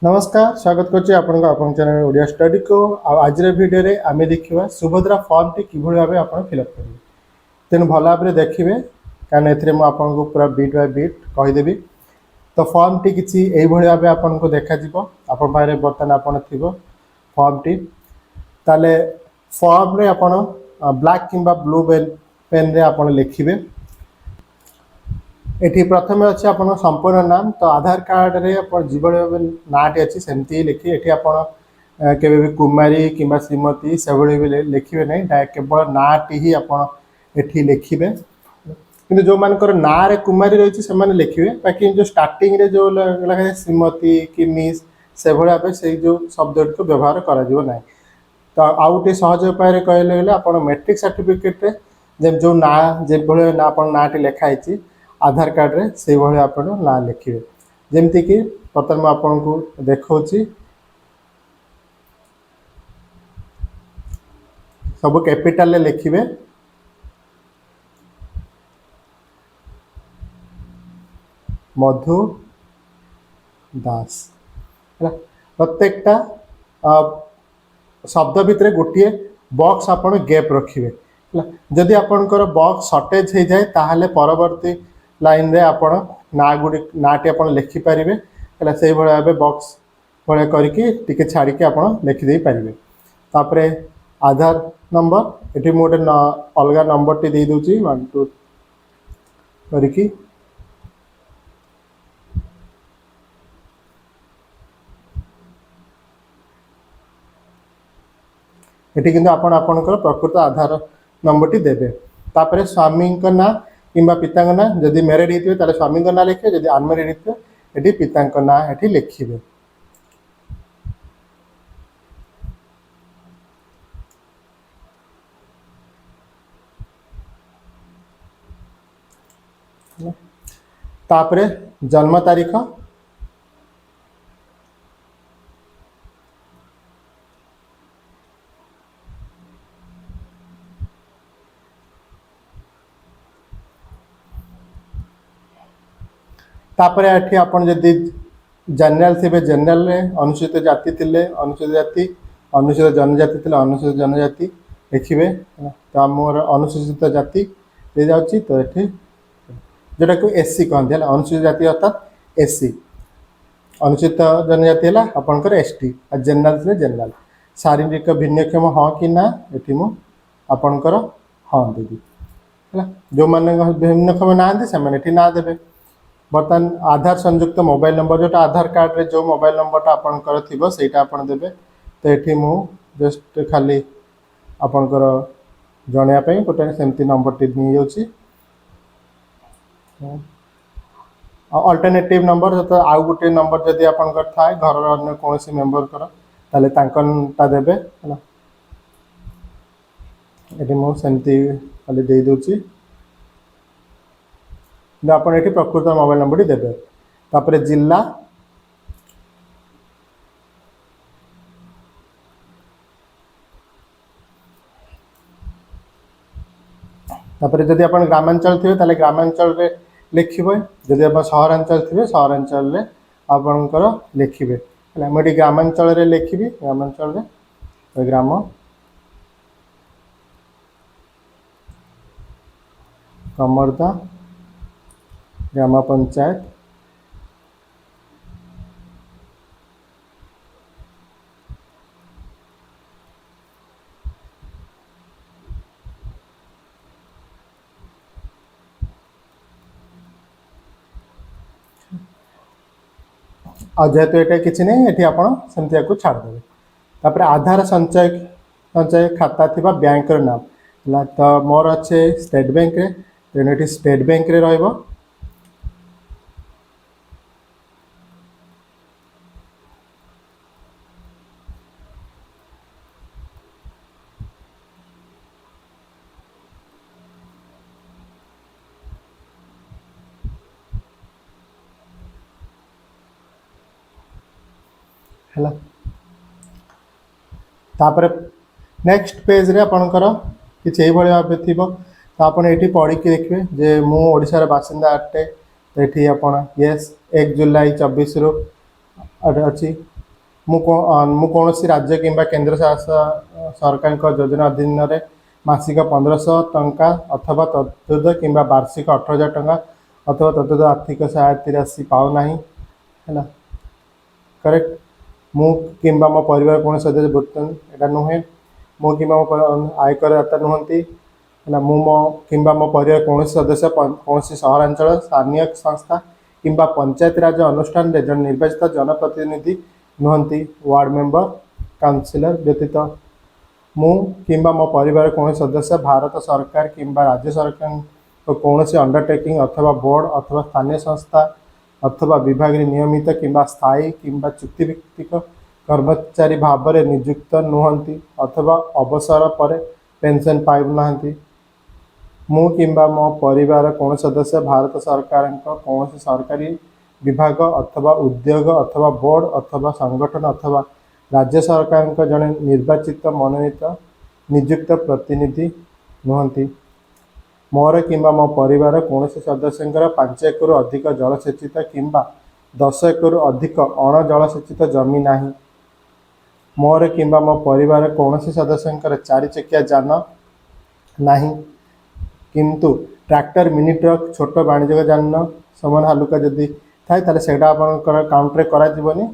नमस्कार स्वागत करछि आपन चैनल ओडिया स्टडी को आज वीडियो रे आमे देखिबा सुभद्रा फॉर्म टी किभଳି भाबे आपन फिल अप करिवे तेन भला भाबे देखिबे कारण एथरे म आपन को पूरा बीट बाय बीट कहि देबी। तो फॉर्म टी किछि एई भଳି भाबे आपन को देखा जिवो आपन पारे बर्तन आपन थिबो फॉर्म टी ताले फॉर्म रे आपन ब्लैक किंबा ब्लू पेन रे आपन लिखिबे। एठी प्रथमे अछि आपन संपूर्ण नाम तो आधार कार्ड रे आपन जीवन नाटी अछि सेमती लिखि एठी आपन केबे भी कुमारी किंबा श्रीमती सेबळे भी लिखिबे नै केवल नाटी ही आपन एठी लिखिबे किंतु जो मानकर ना रे कुमारी रहिछि से माने लिखिबे बाकी जो स्टार्टिंग रे जो लगा श्रीमती कि मिस सेबळे आपे से जो शब्द को व्यवहार करा जिवो नै। तो आउटे सहज उपाय रे कहले गेले आपन मैट्रिक सर्टिफिकेट रे जे जो ना जे भळे ना आपन नाटी लेखा आइछि आधार कार्ड रे से भळे आपन ना लिखिबे जेमति कि प्रथम आपन को देखौछि सब कैपिटल ले लिखिबे मधु दास प्रत्येकटा शब्द भितर गोटे बॉक्स आपन गैप रखिबे जदि आपनकर बॉक्स शॉर्टेज हो जाए ताहले परवर्ती लाइन रे आपन ना गुडी नाटी आपन लिखि परिबे हला सेही भळे भाबे बॉक्स भळे करके टिके छाडी के आपन लिखि देई परिबे। तापरे आधार नंबर एठी मोटे अलगा नंबर टी दे दोची 1 2 करके एठी किंतु आपन आपनकर प्रकृत आधार नंबर टी देबे। तापरे स्वामी का ना किंबा पिता का ना जदि मैरिड हितबे ताले स्वामी का ना लिखे जदि अनमैरिड हितबे एठी पिता का ना एठी लिखिबे। तापरे जन्म तारीख तापरे एठी आपन जदि जनरल थिबे जनरल रे अनुसूचित जाति थिले अनुसूचित जाति अनुसूचित जनजाति थिले अनुसूचित जनजाति लिखिबे। तो मोर अनुसूचित जाति दे जाउची तो एठी जेटा को एससी कहंदी हला अनुसूचित जाति अर्थात एससी अनुसूचित जनजाति हला आपनकर एसटी आ जनरल थिले जनरल शारीरिक भिन्नक्षम ह कि ना एठी मु आपनकर ह देबी हला जो माने भिन्नक्षम ना दे से माने एठी ना देबे। बर्तमान आधार संयुक्त मोबाइल नंबर जोटा आधार कार्ड रे जो मोबाइल नंबर आपनकर थिबो सेटा आपन देबे। तो एठी मु जस्ट खाली आपनकर जणिया पई गोटे सेमती नंबर टी नि जाउची अल्टरनेटिव नंबर तो आउ गोटे नंबर जदि आपनकर थाए घर रो अन्य कोनोसी मेंबर कर ताले तांकनटा देबे हला एठी मु सेमती खाली दे दोची आपन एठी प्रकृत मोबाइल नंबर देबे। तापरे जिल्ला तापरे जदि आपन ग्रामांचल थिबे ताले ग्रामांचल रे लिखिबे जदि आपन शहरांचल थिबे शहरांचल रे आपनकर लिखिबे हला मोटी ग्रामांचल रे लिखिबी ग्रामांचल रे ग्राम कमरदा ग्राम पंचायत आ जेहेतु एटा किछि नै एठी आपण सेमतिया को छाड़ देबे। तापर आधार संचय खाता थिबा बैंक रो नाम ला तो मोर अच्छे स्टेट बैंक रे तेनो एठी स्टेट बैंक रे रहइबो। हला तापर नेक्स्ट पेज रे आपनकर किछि एई भଳି भाबे थिबो तो आपण एठी पढी के देखबे जे मु ओडिसा रे बासिंदा अटे तो एठी आपण यस 1 जुलाई 24 रो अच्छी मु कौन राज्य किंबा केंद्र शासित सरकार योजना अधीन रे मासिक 1500 टंका अथवा तदुद किंबा वार्षिक 18,000 टंका अथवा तदुद आर्थिक सहायता राशि पाऊ नहीं है करेक्ट। मु किंबा मो परिवार कौन सदस्य भुगतान एटा नुहे मु किंबा मो आयकरदाता नुहंती है मु मो किंबा मो परिवार कौन सदस्य कौन सहरांचल स्थानीय संस्था किंबा पंचायत राज अनुष्ठान रे जन निर्वाचित जनप्रतिनिधि नुहंती वार्ड मेंबर काउंसिलर व्यतीत मु किंबा मो परिवार कौन सदस्य भारत सरकार किंबा राज्य सरकार कौन अंडरटेकिंग अथवा बोर्ड अथवा स्थानीय संस्था अथवा विभाग नियमित किंबा स्थायी किंबा चुक्तिभित्तिक कर्मचारी भाव में नियुक्त नुहंती अथवा अवसर पर पेंशन पाइब नाहंती। मु किंबा मो परिवार कौन सदस्य भारत सरकार कौन सरकारी विभाग अथवा उद्योग अथवा बोर्ड अथवा संगठन अथवा राज्य सरकार जड़े निर्वाचित मनोनीत नियुक्त प्रतिनिधि नुहंती। मोर किंबा मो परिवार कौन सदस्य 5 एकड़ अधिक जलसेचित किंबा 10 एकड़ अधिक अण जलसेचित जमी नाही। मोर किंबा मो परिवार कौन सदस्य 4 चकिया जान नाही किंतु ट्रैक्टर मिनी ट्रक छोट वाणिज्यिक जान समान हालुका जदि थाए ताले सेटा आपनकर काउंट रे करा जीवनी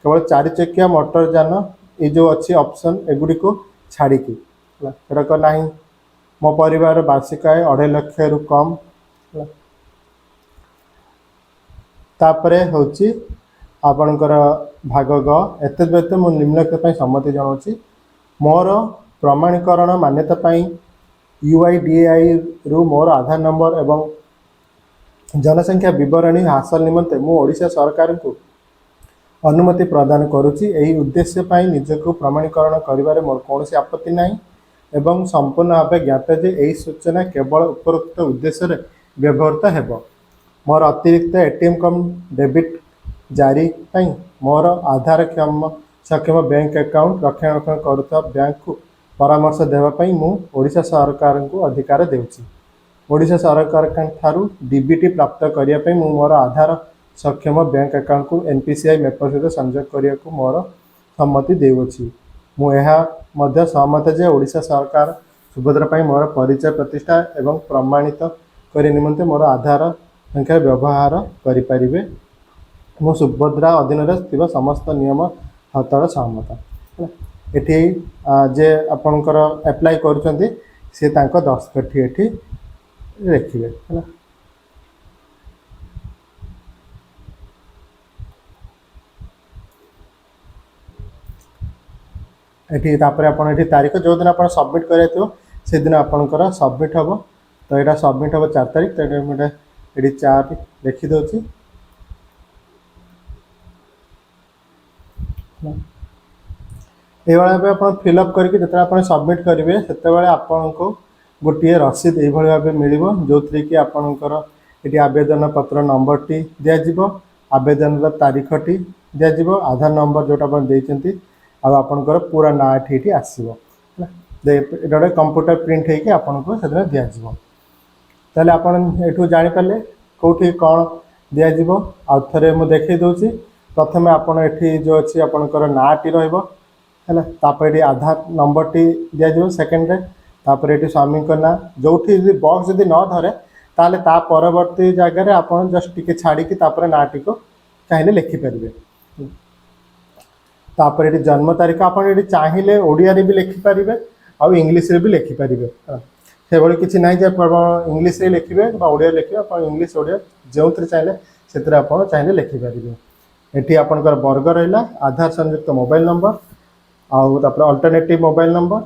केवल 4 चकिया मोटर जान ये जो अच्छी ऑप्शन एगुडी को छाड़ी की सेटा नाही। मो परिवार वार्षिक आय 2.5 लाख रु कम तापरे होची आपनकर भाग ग एते व्यत मु निम्नलिखित पई सम्मति जणाउची। मोर प्रमाणीकरण मान्यता पई UIDAI रु मोर आधार नंबर एवं जनसंख्या विवरणी हासिल निमंते मु ओडिशा सरकार को अनुमति प्रदान करुची। एही उद्देश्य पई निजको प्रमाणीकरण करिवारे मोर कोनोसी आपत्ति नाही एवं संपूर्ण भाव ज्ञात जे यही सूचना केवल उपरोक्त उद्देश्य रे व्यवहृत हेबो। मोर अतिरिक्त ATM कम डेबिट जारी पई मोर आधार सक्षम बैंक अकाउंट रक्षणाबेक्षण करुता बैंक को परामर्श देवा पई मु ओडिशा सरकार को अधिकार देउची। ओडिशा सरकार ठारू DBT प्राप्त करिया पई मु मोर आधार सक्षम बैंक अकाउंट को NPCI मैपर सहित संयोग करिया को मोर सम्मति देउची। मु एहा मध्य सहमत जे ओडिशा सरकार सुभद्रा पई मोर परिचय प्रतिष्ठा एवं प्रमाणित करि निमंते मोर आधार संख्या व्यवहार करि परिबे। मु सुभद्रा अधीन रे थिबा समस्त नियम हतळ सहमत। एठी जे आपनकर अप्लाई करूछंती से तांको दस्तखत एठी रखिबे हैला। एठी तापर आपण एठी तारीख जो दिन आपण सबमिट करे थियो से दिन आपनकर सबमिट हबो। तो एटा सबमिट हबो 4 तारीख। तो एठी 4 लिखि दोची ये भाई आप फिलअप करके जिते आप सबमिट करेंगे से आपको गोटे रसीद ये भाव मिल जो थी कि आपणकर ये आवेदन पत्र नंबर टी दिज्व आवेदन तारीख टी दिज्व आधार नंबर जोटा आपंट आपणकर पूरा ना ये आसो गोटे कंप्यूटर प्रिंट होगी आपको से दिज्व। ताले आपठू जापारे कौटी कौन दिज्व आउ थे मुझे देखी दूसरी प्रथम आपड़ ये जो अच्छी आपणकर नाटी रहा तापर ये आधार नंबर टी दिज्व सेकेंड तापर ये स्वामी ना जो बक्स जब न धरे ताले ता परवर्ती जगह आप जस्ट टी छाड़ी नाटी को चाहिए लिखिपारे। तापर ये जन्म तारीख आप चाहिए ओडिया भी लिखिपारे आउ इंग्लीश भी लिखिपारे से भाई किसी ना इंग्लीश लिखे ओडिया लिखे आप इंग्लीश ओडिया जो चाहिए से आप चाहिए लिखिपारे। ये आपंकर वर्ग रहा आधार संयुक्त मोबाइल नंबर आउ अल्टरनेटिव मोबाइल नंबर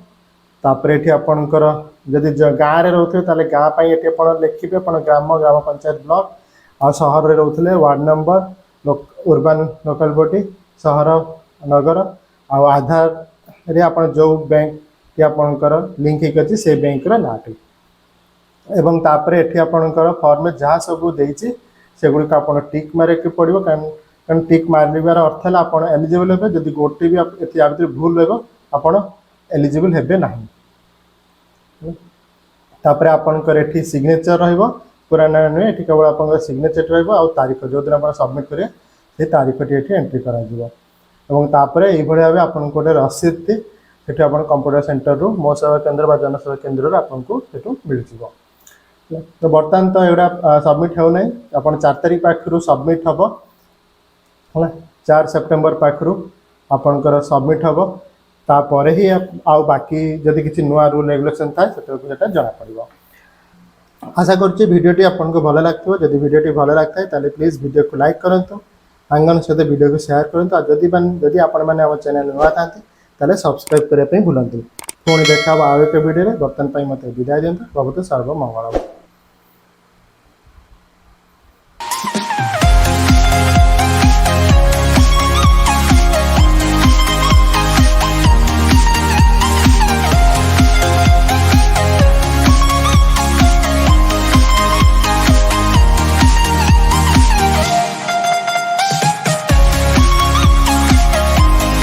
तापर ये आपंकर जदि गाँव में रोथे ताले गाँव पर ये लिखिए ग्राम ग्राम पंचायत ब्लॉक आ सहर में रोथे ward number urban local body सहर नगर आधार रे आप जो बैंक की आपंकर लिंक होती से बैंक नाटी एवं तापर ये आपंकर फॉर्म में जहाँ सब देती से गुड़िक आप टिक मारे पड़ो कारण टिक मारिबार अर्थ है आप एलिजिबल हे जदि गोटे भी या भूल रहा एलिजिबल हेबे नहीं। तापर आपंकर ये सिग्नेचर रहा पूरा ना नुहे ये केवल आप सिग्नेचर रहा तारीख जो दिन आप सबमिट करेंगे ये तारीखटी ये एंट्री कर ये भाव आपको गोटे रसीद से आप कंप्यूटर सेंटर रू मो सेवा केन्द्र बा जनसेवा केन्द्र आपको मिल जाए। तो बर्तमान तो एगुड़ा सबमिट हो नहीं आप 4 तारीख पाखु सबमिट हम है 4 सेप्टेम्बर पाखु आपणकर सबमिट हम तापर ही आउ बाकी जदि किसी नुआ रूल रेगुलेशन थाए से जना पड़ो। आशा करुच्ची भिडियोटी आपको भल लगे जदि भिडियोटी भल लगता है प्लीज वीडियो को लाइक करूँ सांगन सहित वीडियो को शेयर करूँ जदि आपण मैंने आम चैनल नुआ था सब्सक्राइब करने भूलु। पुणी देखा आउ एक वीडियो बर्तमान मत विदाय दिखाँ। प्रभु सर्वमंगल।